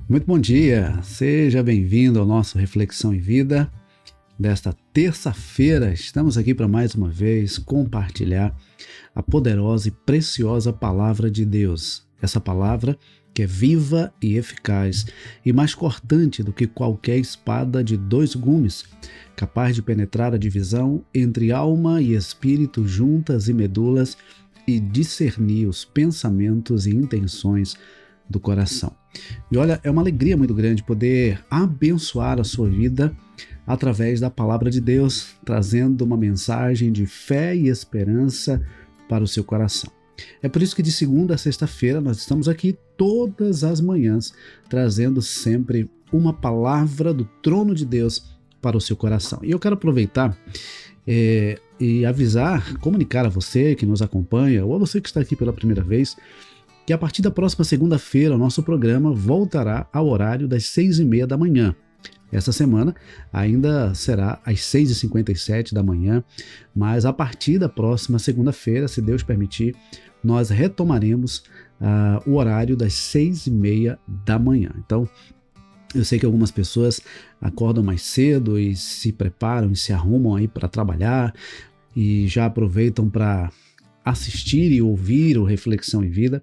Muito bom dia, seja bem-vindo ao nosso Reflexão em Vida desta terça-feira. Estamos aqui para mais uma vez compartilhar a poderosa e preciosa Palavra de Deus. Essa palavra que é viva e eficaz e mais cortante do que qualquer espada de 2 gumes, capaz de penetrar a divisão entre alma e espírito, juntas e medulas, e discernir os pensamentos e intenções do coração. E olha, é uma alegria muito grande poder abençoar a sua vida através da palavra de Deus, trazendo uma mensagem de fé e esperança para o seu coração. É por isso que de segunda a sexta-feira nós estamos aqui todas as manhãs, trazendo sempre uma palavra do trono de Deus para o seu coração. E eu quero aproveitar e avisar, comunicar a você que nos acompanha, ou a você que está aqui pela primeira vez, que a partir da próxima segunda-feira o nosso programa voltará ao horário das 6h30 da manhã. Essa semana ainda será às 6h57 da manhã, mas a partir da próxima segunda-feira, se Deus permitir, nós retomaremos o horário das 6h30 da manhã. Então, eu sei que algumas pessoas acordam mais cedo e se preparam e se arrumam aí para trabalhar e já aproveitam para assistir e ouvir o Reflexão em Vida,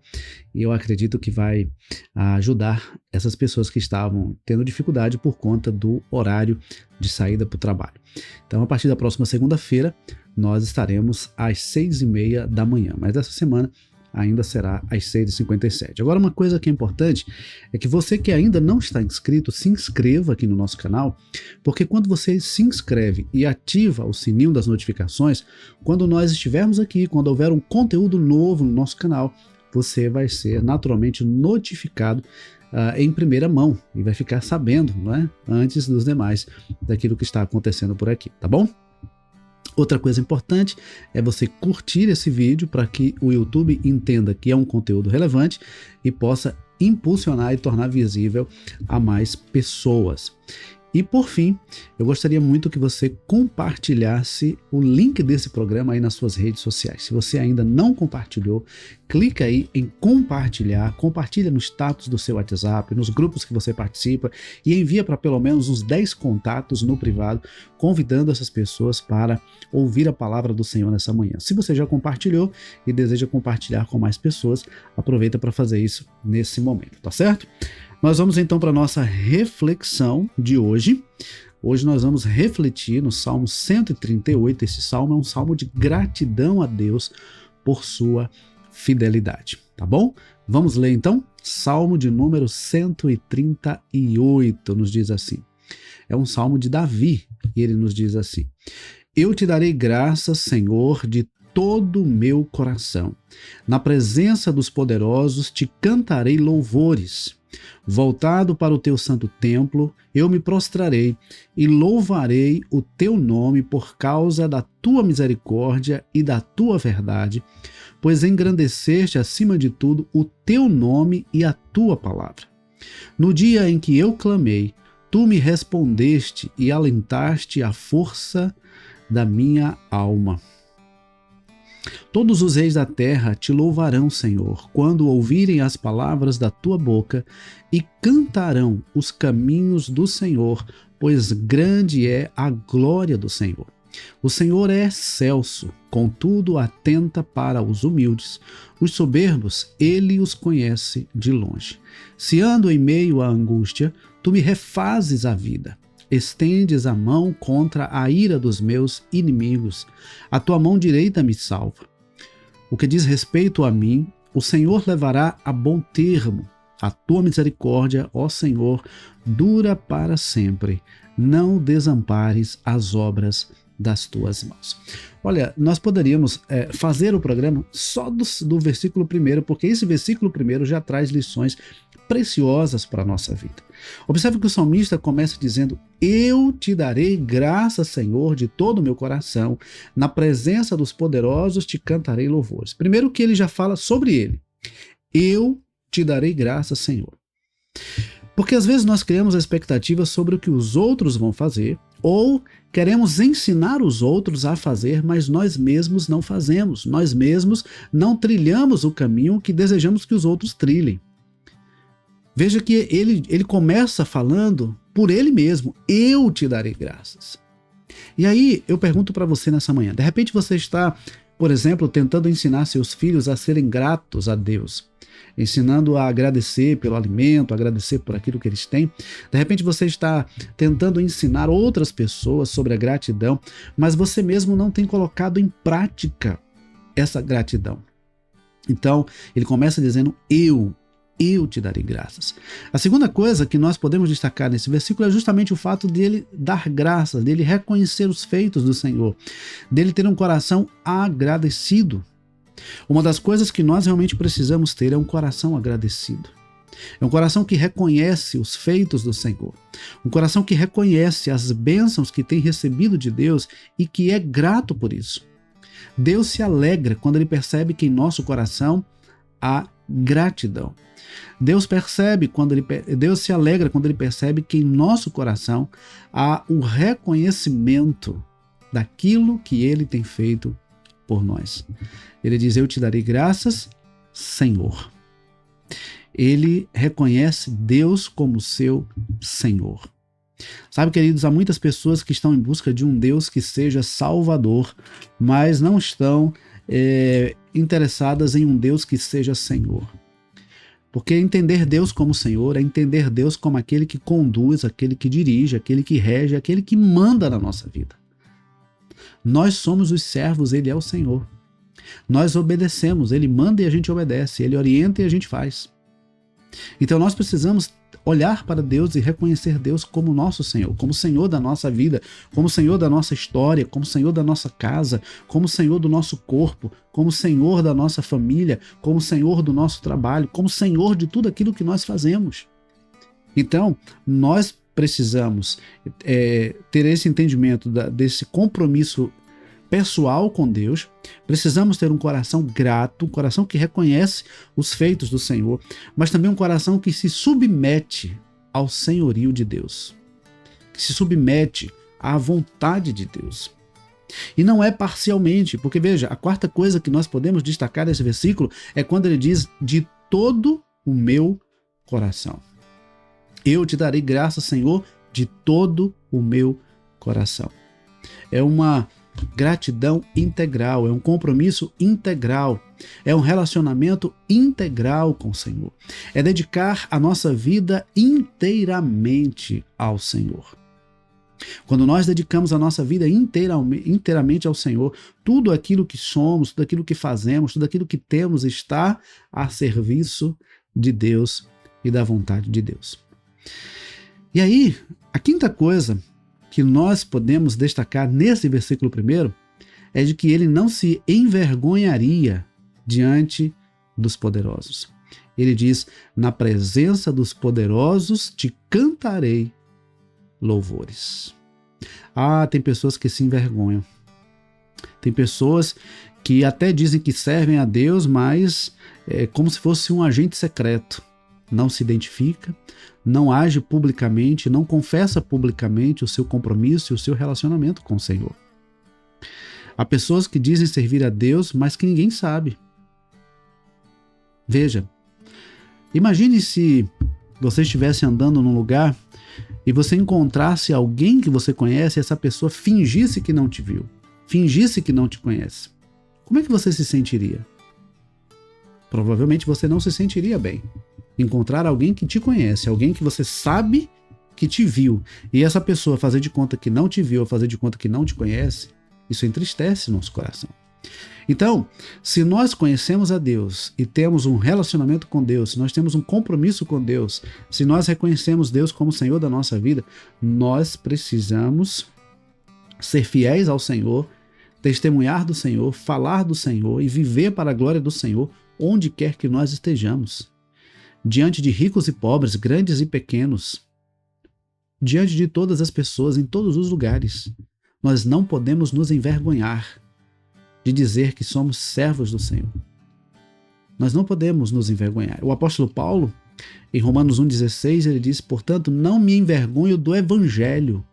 e eu acredito que vai ajudar essas pessoas que estavam tendo dificuldade por conta do horário de saída para o trabalho. Então, a partir da próxima segunda-feira, nós estaremos às 6h30 da manhã, mas essa semana ainda será às 6h57. Agora, uma coisa que é importante é que você que ainda não está inscrito, se inscreva aqui no nosso canal, porque quando você se inscreve e ativa o sininho das notificações, quando nós estivermos aqui, quando houver um conteúdo novo no nosso canal, você vai ser naturalmente notificado em primeira mão e vai ficar sabendo, não é? Antes dos demais, daquilo que está acontecendo por aqui, tá bom? Outra coisa importante é você curtir esse vídeo para que o YouTube entenda que é um conteúdo relevante e possa impulsionar e tornar visível a mais pessoas. E por fim, eu gostaria muito que você compartilhasse o link desse programa aí nas suas redes sociais. Se você ainda não compartilhou, clica aí em compartilhar, compartilha no status do seu WhatsApp, nos grupos que você participa e envia para pelo menos uns 10 contatos no privado, convidando essas pessoas para ouvir a palavra do Senhor nessa manhã. Se você já compartilhou e deseja compartilhar com mais pessoas, aproveita para fazer isso nesse momento, tá certo? Nós vamos então para a nossa reflexão de hoje. Hoje nós vamos refletir no Salmo 138. Esse salmo é um salmo de gratidão a Deus por sua fidelidade, tá bom? Vamos ler então? Salmo de número 138 nos diz assim. É um salmo de Davi e ele nos diz assim: Eu te darei graças, Senhor, de todo o meu coração. Na presença dos poderosos te cantarei louvores. Voltado para o teu santo templo, eu me prostrarei e louvarei o teu nome por causa da tua misericórdia e da tua verdade, pois engrandeceste acima de tudo o teu nome e a tua palavra. No dia em que eu clamei, tu me respondeste e alentaste a força da minha alma. Todos os reis da terra te louvarão, Senhor, quando ouvirem as palavras da tua boca, e cantarão os caminhos do Senhor, pois grande é a glória do Senhor. O Senhor é excelso, contudo atenta para os humildes. Os soberbos, ele os conhece de longe. Se ando em meio à angústia, tu me refazes a vida. Estendes a mão contra a ira dos meus inimigos. A tua mão direita me salva. O que diz respeito a mim, o Senhor levará a bom termo. A tua misericórdia, ó Senhor, dura para sempre. Não desampares as obras das tuas mãos. Olha, nós poderíamos fazer o programa só do versículo 1, porque esse versículo 1 já traz lições preciosas para a nossa vida. Observe que o salmista começa dizendo: Eu te darei graça, Senhor, de todo o meu coração, na presença dos poderosos te cantarei louvores. Primeiro que ele já fala sobre ele. Eu te darei graça, Senhor. Porque às vezes nós criamos a expectativa sobre o que os outros vão fazer, ou queremos ensinar os outros a fazer, mas nós mesmos não fazemos, nós mesmos não trilhamos o caminho que desejamos que os outros trilhem. Veja que ele começa falando por ele mesmo: eu te darei graças. E aí eu pergunto para você nessa manhã, de repente você está, por exemplo, tentando ensinar seus filhos a serem gratos a Deus, ensinando a agradecer pelo alimento, agradecer por aquilo que eles têm. De repente você está tentando ensinar outras pessoas sobre a gratidão, mas você mesmo não tem colocado em prática essa gratidão. Então, ele começa dizendo: eu te darei graças. A segunda coisa que nós podemos destacar nesse versículo é justamente o fato dele dar graças, dele reconhecer os feitos do Senhor, dele ter um coração agradecido. Uma das coisas que nós realmente precisamos ter é um coração agradecido. É um coração que reconhece os feitos do Senhor. Um coração que reconhece as bênçãos que tem recebido de Deus e que é grato por isso. Deus se alegra quando ele percebe que em nosso coração há gratidão. Deus se alegra quando ele percebe que em nosso coração há o reconhecimento daquilo que ele tem feito por nós. Ele diz: eu te darei graças, Senhor. Ele reconhece Deus como seu Senhor. Sabe, queridos, há muitas pessoas que estão em busca de um Deus que seja Salvador, mas não estão interessadas em um Deus que seja Senhor. Porque entender Deus como Senhor é entender Deus como aquele que conduz, aquele que dirige, aquele que rege, aquele que manda na nossa vida. Nós somos os servos, ele é o Senhor. Nós obedecemos, ele manda e a gente obedece, ele orienta e a gente faz. Então nós precisamos olhar para Deus e reconhecer Deus como nosso Senhor, como Senhor da nossa vida, como Senhor da nossa história, como Senhor da nossa casa, como Senhor do nosso corpo, como Senhor da nossa família, como Senhor do nosso trabalho, como Senhor de tudo aquilo que nós fazemos. Então, nós precisamos ter esse entendimento desse compromisso pessoal com Deus. Precisamos ter um coração grato, um coração que reconhece os feitos do Senhor, mas também um coração que se submete ao senhorio de Deus, que se submete à vontade de Deus. E não é parcialmente, porque veja, a quarta coisa que nós podemos destacar nesse versículo é quando ele diz: de todo o meu coração. Eu te darei graça, Senhor, de todo o meu coração. É uma gratidão integral, é um compromisso integral, é um relacionamento integral com o Senhor. É dedicar a nossa vida inteiramente ao Senhor. Quando nós dedicamos a nossa vida inteiramente ao Senhor, tudo aquilo que somos, tudo aquilo que fazemos, tudo aquilo que temos está a serviço de Deus e da vontade de Deus. E aí, a quinta coisa que nós podemos destacar nesse versículo primeiro é de que ele não se envergonharia diante dos poderosos. Ele diz: na presença dos poderosos te cantarei louvores. Tem pessoas que se envergonham. Tem pessoas que até dizem que servem a Deus, mas é como se fosse um agente secreto. Não se identifica, não age publicamente, não confessa publicamente o seu compromisso e o seu relacionamento com o Senhor. Há pessoas que dizem servir a Deus, mas que ninguém sabe. Veja, imagine se você estivesse andando num lugar e você encontrasse alguém que você conhece e essa pessoa fingisse que não te viu, fingisse que não te conhece. Como é que você se sentiria? Provavelmente você não se sentiria bem. Encontrar alguém que te conhece, alguém que você sabe que te viu, e essa pessoa fazer de conta que não te viu, ou fazer de conta que não te conhece, isso entristece nosso coração. Então, se nós conhecemos a Deus e temos um relacionamento com Deus, se nós temos um compromisso com Deus, se nós reconhecemos Deus como Senhor da nossa vida, nós precisamos ser fiéis ao Senhor, testemunhar do Senhor, falar do Senhor e viver para a glória do Senhor onde quer que nós estejamos. Diante de ricos e pobres, grandes e pequenos, diante de todas as pessoas, em todos os lugares, nós não podemos nos envergonhar de dizer que somos servos do Senhor. Nós não podemos nos envergonhar. O apóstolo Paulo, em Romanos 1,16, ele diz: portanto, não me envergonho do evangelho,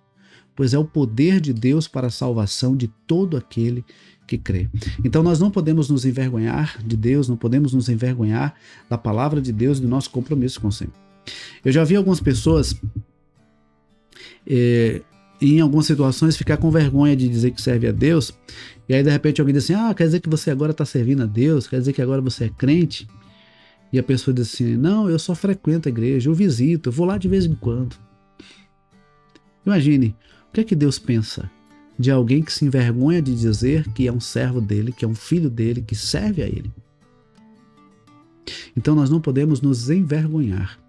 pois é o poder de Deus para a salvação de todo aquele que crê. Então nós não podemos nos envergonhar de Deus, não podemos nos envergonhar da palavra de Deus e do nosso compromisso com o Senhor. Eu já vi algumas pessoas, em algumas situações, ficar com vergonha de dizer que serve a Deus, e aí de repente alguém diz assim, quer dizer que você agora está servindo a Deus, quer dizer que agora você é crente? E a pessoa diz assim, não, eu só frequento a igreja, eu visito, eu vou lá de vez em quando. Imagine, o que é que Deus pensa de alguém que se envergonha de dizer que é um servo dele, que é um filho dele, que serve a ele? Então nós não podemos nos envergonhar.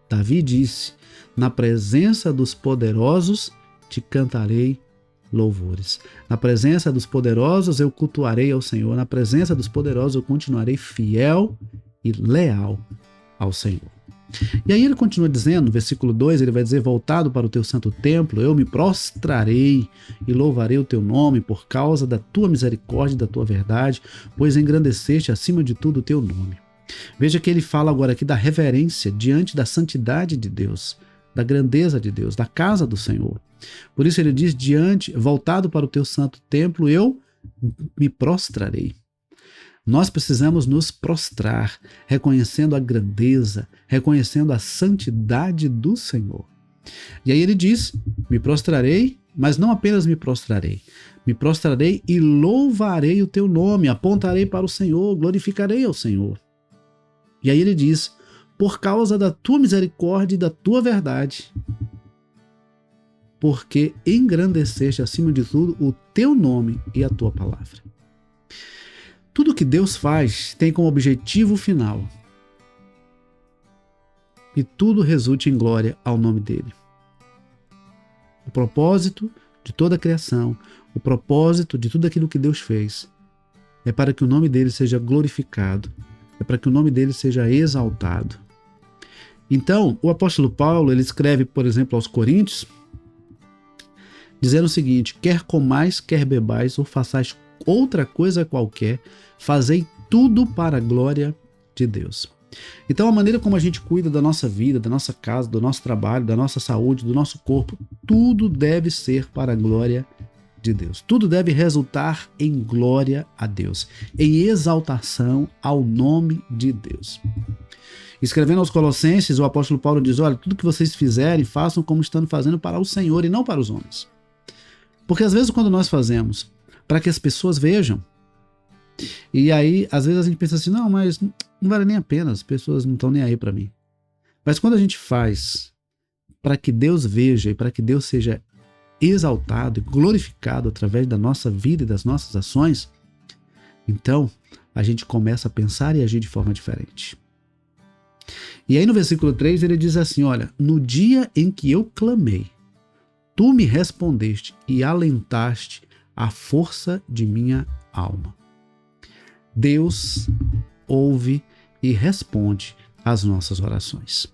Davi disse, na presença dos poderosos te cantarei louvores. Na presença dos poderosos eu cultuarei ao Senhor. Na presença dos poderosos eu continuarei fiel e leal ao Senhor. E aí ele continua dizendo, no versículo 2, ele vai dizer, voltado para o teu santo templo, eu me prostrarei e louvarei o teu nome por causa da tua misericórdia e da tua verdade, pois engrandeceste acima de tudo o teu nome. Veja que ele fala agora aqui da reverência diante da santidade de Deus, da grandeza de Deus, da casa do Senhor. Por isso ele diz, voltado para o teu santo templo, eu me prostrarei. Nós precisamos nos prostrar, reconhecendo a grandeza, reconhecendo a santidade do Senhor. E aí ele diz, me prostrarei, mas não apenas me prostrarei e louvarei o teu nome, apontarei para o Senhor, glorificarei ao Senhor. E aí ele diz, por causa da tua misericórdia e da tua verdade, porque engrandeceste acima de tudo o teu nome e a tua palavra. Tudo que Deus faz tem como objetivo final e tudo resulta em glória ao nome dele. O propósito de toda a criação, o propósito de tudo aquilo que Deus fez é para que o nome dele seja glorificado, é para que o nome dele seja exaltado. Então, o apóstolo Paulo, ele escreve, por exemplo, aos Coríntios, dizendo o seguinte, quer comais, quer bebais, ou façais outra coisa qualquer, fazei tudo para a glória de Deus. Então a maneira como a gente cuida da nossa vida, da nossa casa, do nosso trabalho, da nossa saúde, do nosso corpo, tudo deve ser para a glória de Deus. Tudo deve resultar em glória a Deus, em exaltação ao nome de Deus. Escrevendo aos Colossenses, o apóstolo Paulo diz, olha, tudo que vocês fizerem, façam como estão fazendo para o Senhor e não para os homens. Porque às vezes quando nós fazemos para que as pessoas vejam. E aí, às vezes a gente pensa assim, não, mas não vale nem a pena, as pessoas não estão nem aí para mim. Mas quando a gente faz para que Deus veja e para que Deus seja exaltado e glorificado através da nossa vida e das nossas ações, então a gente começa a pensar e agir de forma diferente. E aí no versículo 3 ele diz assim, olha, no dia em que eu clamei, tu me respondeste e alentaste a força de minha alma. Deus ouve e responde às nossas orações.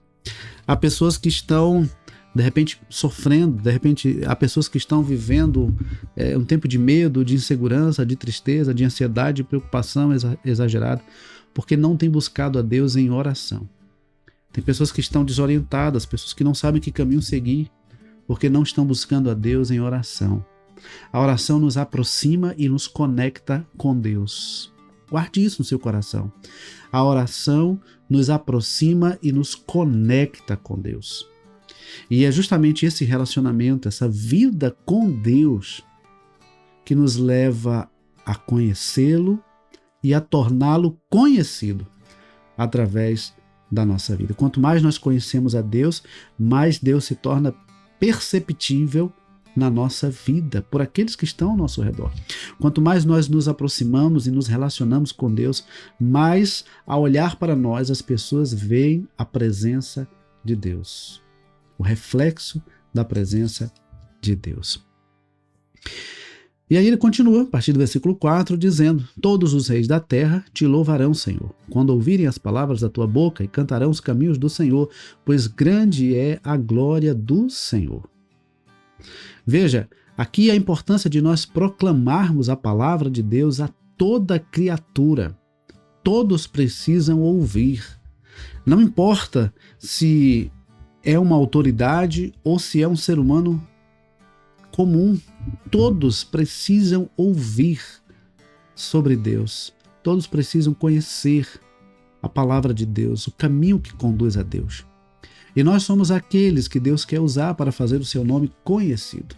Há pessoas que estão, de repente, sofrendo, de repente, há pessoas que estão vivendo um tempo de medo, de insegurança, de tristeza, de ansiedade, de preocupação exagerada, porque não têm buscado a Deus em oração. Tem pessoas que estão desorientadas, pessoas que não sabem que caminho seguir, porque não estão buscando a Deus em oração. A oração nos aproxima e nos conecta com Deus. Guarde isso no seu coração. A oração nos aproxima e nos conecta com Deus. E é justamente esse relacionamento, essa vida com Deus, que nos leva a conhecê-lo e a torná-lo conhecido através da nossa vida. Quanto mais nós conhecemos a Deus, mais Deus se torna perceptível na nossa vida, por aqueles que estão ao nosso redor. Quanto mais nós nos aproximamos e nos relacionamos com Deus, mais ao olhar para nós as pessoas veem a presença de Deus, o reflexo da presença de Deus. E aí ele continua, a partir do versículo 4, dizendo, todos os reis da terra te louvarão, Senhor, quando ouvirem as palavras da tua boca e cantarão os caminhos do Senhor, pois grande é a glória do Senhor. Veja, aqui a importância de nós proclamarmos a palavra de Deus a toda criatura. Todos precisam ouvir. Não importa se é uma autoridade ou se é um ser humano comum. Todos precisam ouvir sobre Deus. Todos precisam conhecer a palavra de Deus, o caminho que conduz a Deus. E nós somos aqueles que Deus quer usar para fazer o seu nome conhecido.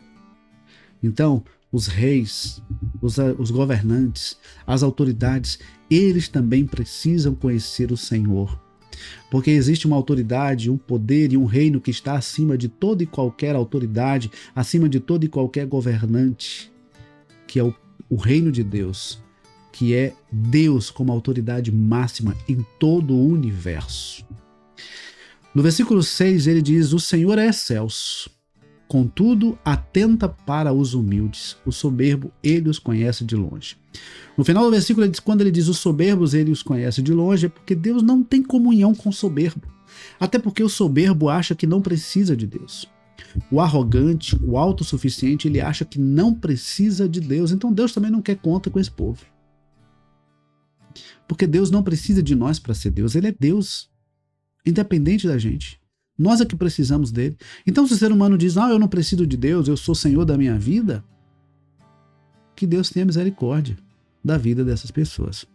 Então, os reis, os governantes, as autoridades, eles também precisam conhecer o Senhor. Porque existe uma autoridade, um poder e um reino que está acima de toda e qualquer autoridade, acima de todo e qualquer governante, que é o reino de Deus, que é Deus como autoridade máxima em todo o universo. No versículo 6 ele diz: o Senhor é excelso, contudo atenta para os humildes, o soberbo ele os conhece de longe. No final do versículo, quando ele diz os soberbos ele os conhece de longe, é porque Deus não tem comunhão com o soberbo. Até porque o soberbo acha que não precisa de Deus. O arrogante, o autossuficiente, ele acha que não precisa de Deus. Então Deus também não quer conta com esse povo. Porque Deus não precisa de nós para ser Deus. Ele é Deus, independente da gente. Nós é que precisamos dele. Então se o ser humano diz, eu não preciso de Deus, eu sou Senhor da minha vida, que Deus tenha misericórdia da vida dessas pessoas.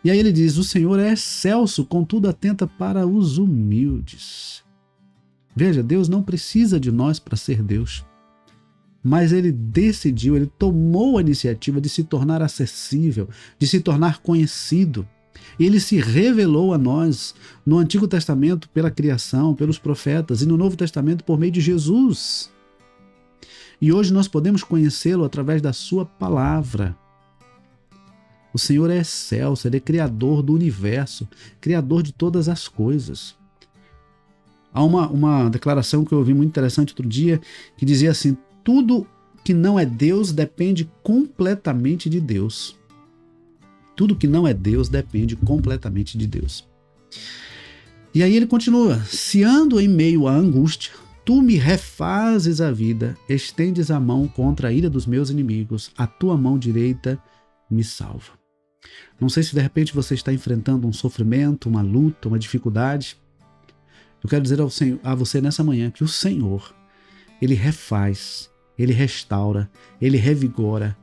E aí ele diz, o Senhor é excelso, contudo atenta para os humildes. Veja, Deus não precisa de nós para ser Deus. Mas ele decidiu, ele tomou a iniciativa de se tornar acessível, de se tornar conhecido. Ele se revelou a nós no Antigo Testamento pela criação, pelos profetas, e no Novo Testamento por meio de Jesus. E hoje nós podemos conhecê-lo através da sua palavra. O Senhor é excelso, ele é criador do universo, criador de todas as coisas. Há uma declaração que eu ouvi muito interessante outro dia, que dizia assim, tudo que não é Deus depende completamente de Deus. Tudo que não é Deus depende completamente de Deus. E aí ele continua, se ando em meio à angústia, tu me refazes a vida, estendes a mão contra a ira dos meus inimigos, a tua mão direita me salva. Não sei se de repente você está enfrentando um sofrimento, uma luta, uma dificuldade. Eu quero dizer a você nessa manhã que o Senhor, ele refaz, ele restaura, ele revigora,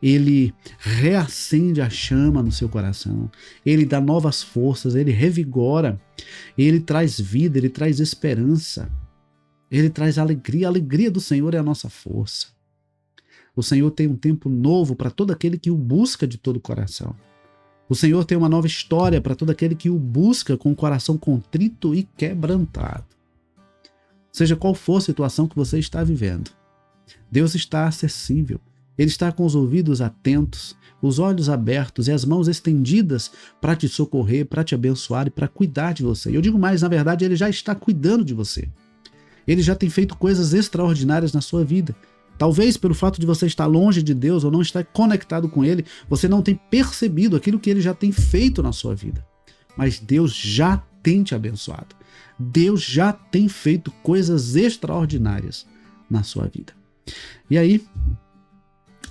ele reacende a chama no seu coração, ele dá novas forças, ele revigora, ele traz vida, ele traz esperança, ele traz alegria. A alegria do Senhor é a nossa força. O Senhor tem um tempo novo para todo aquele que o busca de todo o coração. O Senhor tem uma nova história para todo aquele que o busca com o coração contrito e quebrantado. Seja qual for a situação que você está vivendo, Deus está acessível. Ele está com os ouvidos atentos, os olhos abertos e as mãos estendidas para te socorrer, para te abençoar e para cuidar de você. Eu digo mais, na verdade, ele já está cuidando de você. Ele já tem feito coisas extraordinárias na sua vida. Talvez pelo fato de você estar longe de Deus ou não estar conectado com Ele, você não tenha percebido aquilo que Ele já tem feito na sua vida. Mas Deus já tem te abençoado. Deus já tem feito coisas extraordinárias na sua vida. E aí,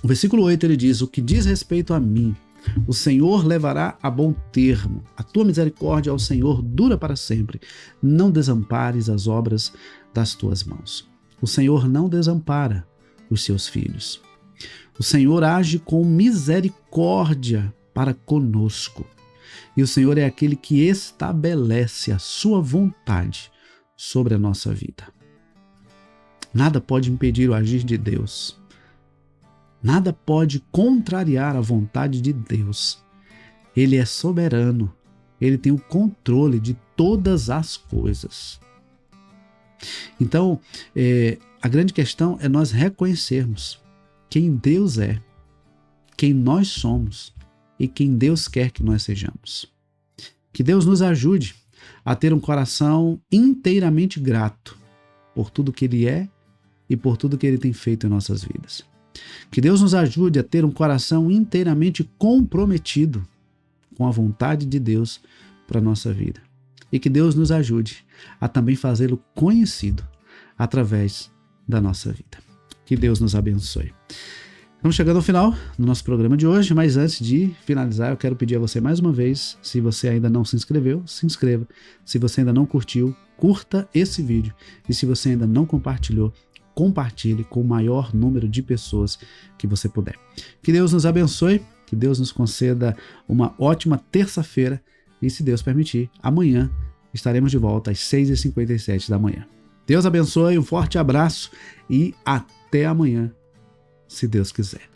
o versículo 8 ele diz, o que diz respeito a mim, o Senhor levará a bom termo. A tua misericórdia ao Senhor dura para sempre. Não desampares as obras das tuas mãos. O Senhor não desampara os seus filhos. O Senhor age com misericórdia para conosco. E o Senhor é aquele que estabelece a sua vontade sobre a nossa vida. Nada pode impedir o agir de Deus. Nada pode contrariar a vontade de Deus. Ele é soberano. Ele tem o controle de todas as coisas. Então, a grande questão é nós reconhecermos quem Deus é, quem nós somos e quem Deus quer que nós sejamos. Que Deus nos ajude a ter um coração inteiramente grato por tudo que Ele é e por tudo que Ele tem feito em nossas vidas. Que Deus nos ajude a ter um coração inteiramente comprometido com a vontade de Deus para a nossa vida. E que Deus nos ajude a também fazê-lo conhecido através da nossa vida. Que Deus nos abençoe. Estamos chegando ao final do nosso programa de hoje, mas antes de finalizar, eu quero pedir a você mais uma vez, se você ainda não se inscreveu, se inscreva. Se você ainda não curtiu, curta esse vídeo. E se você ainda não compartilhou, compartilhe com o maior número de pessoas que você puder. Que Deus nos abençoe, que Deus nos conceda uma ótima terça-feira e, se Deus permitir, amanhã estaremos de volta às 6h57 da manhã. Deus abençoe, um forte abraço e até amanhã, se Deus quiser.